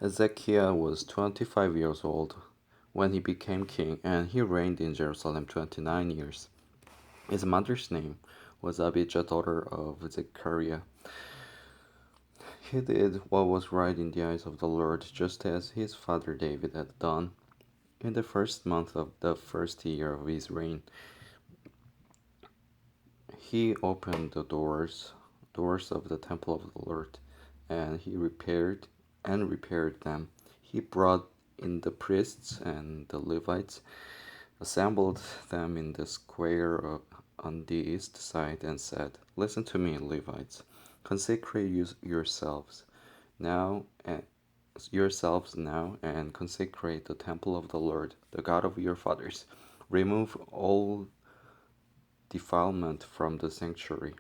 Ezekiel was 25 years old when he became king, and he reigned in Jerusalem 29 years. His mother's name was Abijah, daughter of Zechariah. He did what was right in the eyes of the Lord, just as his father David had done. In the first month of the first year of his reign, he opened the doors of the temple of the Lord, and he repaired them. He brought in the priests and the Levites, assembled them in the square on the east side, and said, "Listen to me, Levites. Consecrate yourselves now, and consecrate the temple of the Lord, the God of your fathers. Remove all defilement from the sanctuary.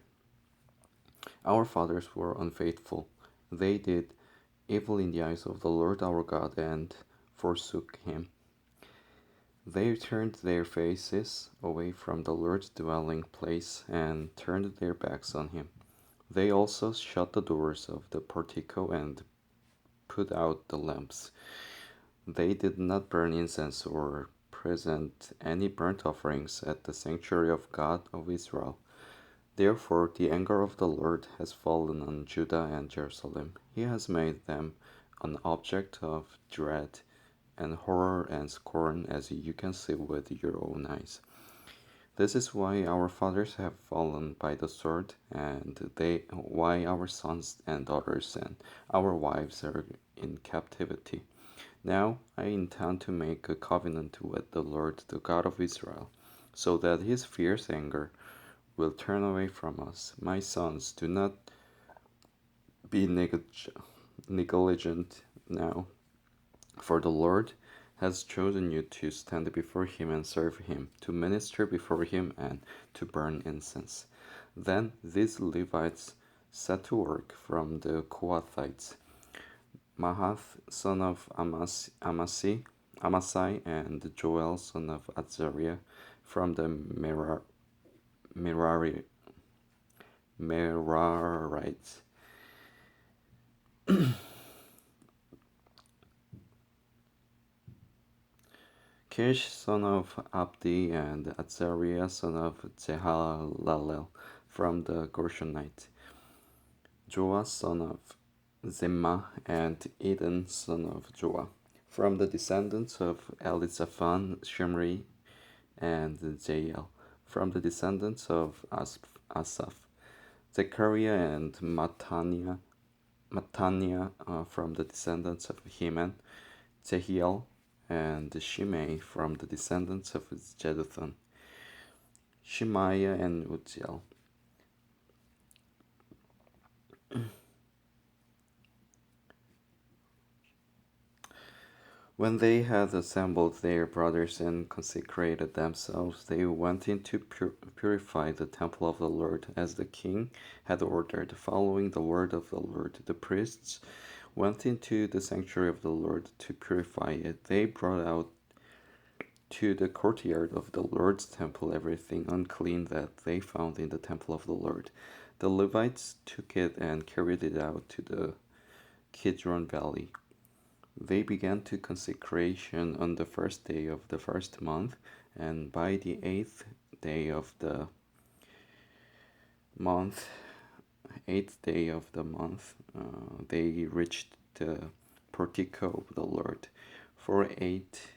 Our fathers were unfaithful. They did evil in the eyes of the Lord our God and forsook him. They turned their faces away from the Lord's dwelling place and turned their backs on him. They also shut the doors of the portico and put out the lamps. They did not burn incense or present any burnt offerings at the sanctuary of God of Israel. Therefore, the anger of the Lord has fallen on Judah and Jerusalem. He has made them an object of dread and horror and scorn, as you can see with your own eyes. This is why our fathers have fallen by the sword, and why our sons and daughters and our wives are in captivity. Now I intend to make a covenant with the Lord, the God of Israel, so that his fierce anger will turn away from us. My sons, do not be negligent now, for the Lord has chosen you to stand before him and serve him, to minister before him and to burn incense." Then these Levites set to work from the Kohathites, Mahath son of Amasai, and Joel son of Azariah from the Merari, Merarites. Kish son of Abdi and Azariah son of Jehalalel from the Gershonites, Joah son of Zimmah and Eden son of Joah. From the descendants of Elizaphan, Shimri, and Jael. From the descendants of Asaph, Zechariah and Mattaniah. From the descendants of Heman, Jehiel, and Shimei from the descendants of Jeduthun, Shemaiah and Uzziel. When they had assembled their brothers and consecrated themselves, they went in to purify the temple of the Lord, as the king had ordered. Following the word of the Lord, the priests went into the sanctuary of the Lord to purify it. They brought out to the courtyard of the Lord's temple everything unclean that they found in the temple of the Lord. The Levites took it and carried it out to the Kidron Valley. They began to consecration on the first day of the first month, and by the 8th day of the month, they reached the portico of the Lord. For eight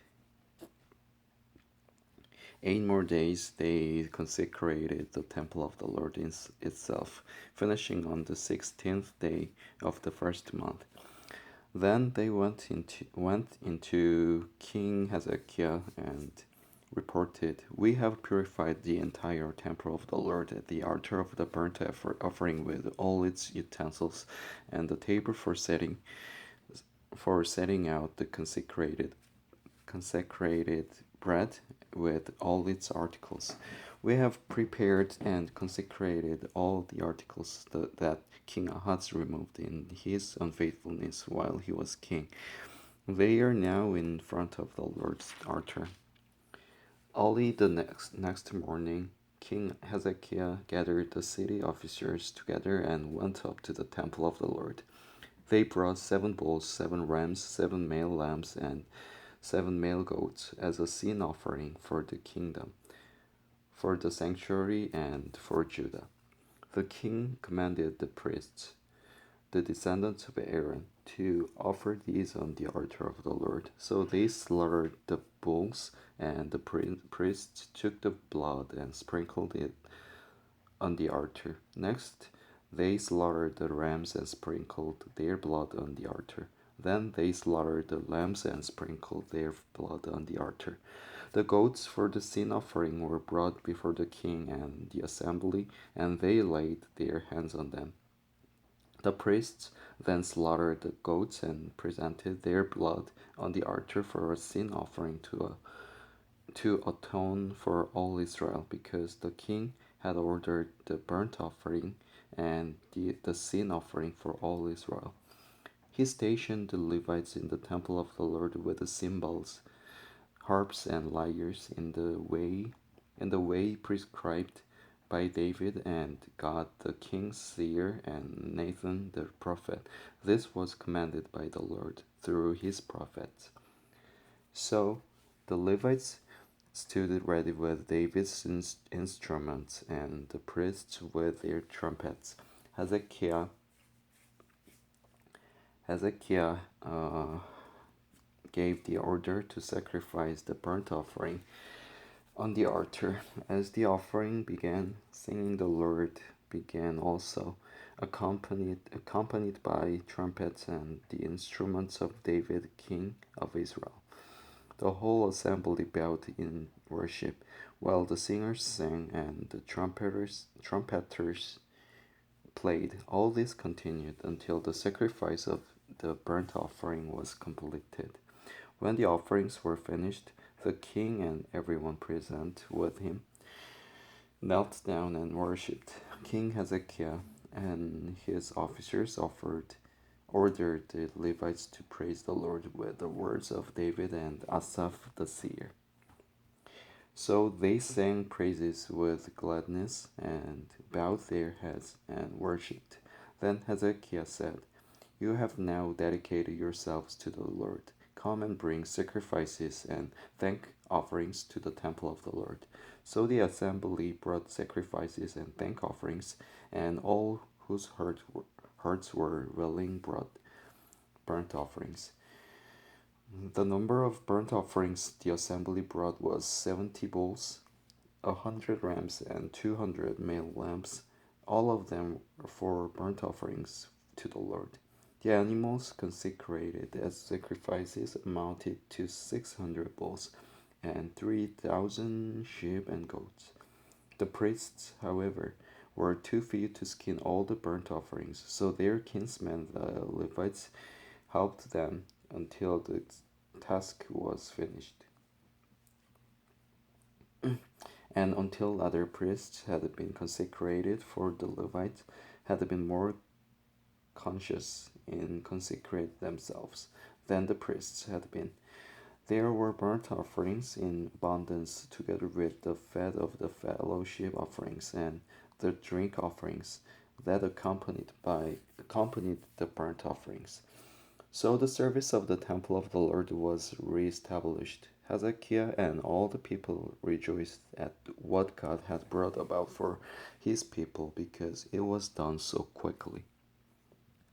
more days they consecrated the temple of the Lord itself, finishing on the 16th day of the first month. Then they went into King Hezekiah and reported, "We have purified the entire temple of the Lord, at the altar of the burnt offering with all its utensils, and the table for setting out the consecrated bread with all its articles. We have prepared and consecrated all the articles that King Ahaz removed in his unfaithfulness while he was king. They are now in front of the Lord's altar." Early the next morning, King Hezekiah gathered the city officers together and went up to the temple of the Lord. They brought 7 bulls, 7 rams, 7 male lambs, and 7 male goats as a sin offering for the kingdom, for the sanctuary, and for Judah. The king commanded the priests, the descendants of Aaron, to offer these on the altar of the Lord. So they slaughtered the bulls, and the priests took the blood and sprinkled it on the altar. Next, they slaughtered the rams and sprinkled their blood on the altar. Then they slaughtered the lambs and sprinkled their blood on the altar. The goats for the sin offering were brought before the king and the assembly, and they laid their hands on them. The priests then slaughtered the goats and presented their blood on the altar for a sin offering to atone for all Israel, because the king had ordered the burnt offering and the sin offering for all Israel. He stationed the Levites in the temple of the Lord with the cymbals, harps, and lyres in the way prescribed by David and Gad the king's seer and Nathan the prophet. This was commanded by the Lord through his prophets. So the Levites stood ready with David's instruments and the priests with their trumpets. Hezekiah, Hezekiah gave the order to sacrifice the burnt offering on the altar. As the offering began, singing the Lord began also, accompanied by trumpets and the instruments of David, king of Israel. The whole assembly bowed in worship, while the singers sang and the trumpeters played. All this continued until the sacrifice of the burnt offering was completed. When the offerings were finished, the king and everyone present with him knelt down and worshipped. King Hezekiah and his officers ordered the Levites to praise the Lord with the words of David and Asaph the seer. So they sang praises with gladness and bowed their heads and worshipped. Then Hezekiah said, "You have now dedicated yourselves to the Lord. Come and bring sacrifices and thank offerings to the temple of the Lord." So the assembly brought sacrifices and thank offerings, and all whose hearts were willing brought burnt offerings. The number of burnt offerings the assembly brought was 70 bulls, 100 rams, and 200 male lambs, all of them for burnt offerings to the Lord. The animals consecrated as sacrifices amounted to 600 bulls and 3,000 sheep and goats. The priests, however, were too few to skin all the burnt offerings, so their kinsmen, the Levites, helped them until the task was finished, and until other priests had been consecrated, for the Levites had been more conscious in consecrate themselves than the priests had been. There were burnt offerings in abundance, together with the fat of the fellowship offerings and the drink offerings that accompanied the burnt offerings. So the service of the temple of the Lord was reestablished. Hezekiah and all the people rejoiced at what God had brought about for his people, because it was done so quickly.